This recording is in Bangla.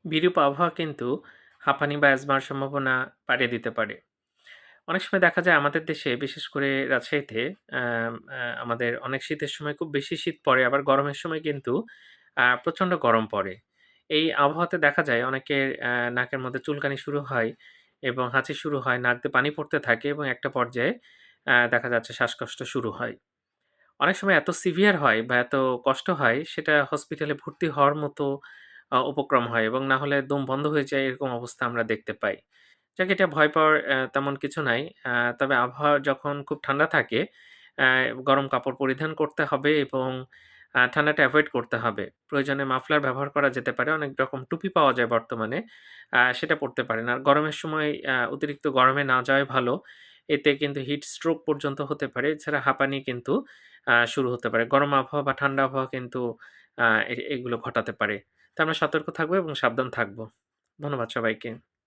বিরূপ আবহাওয়া কিন্তু হাঁপানি বা অ্যাজমার সম্ভাবনা বাড়িয়ে দিতে পারে। অনেক সময় দেখা যায় আমাদের দেশে বিশেষ করে রাজশাহীতে আমাদের অনেক শীতের সময় খুব বেশি শীত পড়ে, আবার গরমের সময় কিন্তু প্রচণ্ড গরম পড়ে। এই আবহাওয়াতে দেখা যায় অনেকের নাকের মধ্যে চুলকানি শুরু হয় এবং হাঁচি শুরু হয়, নাক দিয়ে পানি পড়তে থাকে এবং একটা পর্যায়ে দেখা যাচ্ছে শ্বাসকষ্ট শুরু হয়। অনেক সময় এত সিভিয়ার হয় বা এত কষ্ট হয় সেটা হসপিটালে ভর্তি হওয়ার মতো উপক্রম হয় এবং না হলে দম বন্ধ হয়ে যায়, এরকম অবস্থা আমরা দেখতে পাই। যাক, এটা ভয় পাওয়ার তেমন কিছু নাই। তবে আবহাওয়া যখন খুব ঠান্ডা থাকে, অ্যা গরম কাপড় পরিধান করতে হবে এবং ঠান্ডাটা এভয়েড করতে হবে। প্রয়োজনে মাফলার ব্যবহার করা যেতে পারে। অনেক রকম টুপি পাওয়া যায় বর্তমানে। সেটা পড়তে পারেন। আর গরমের সময় অতিরিক্ত গরমে না যাওয়াই ভালো। এতে কিন্তু হিট স্ট্রোক পর্যন্ত হতে পারে। এছাড়া হাঁপানি কিন্তু শুরু হতে পারে। গরম আবহাওয়া বা ঠান্ডা আবহাওয়া কিন্তু এগুলো ঘটাতে পারে। তো আমরা সতর্ক থাকবো এবং সাবধান থাকবো। ধন্যবাদ সবাইকে।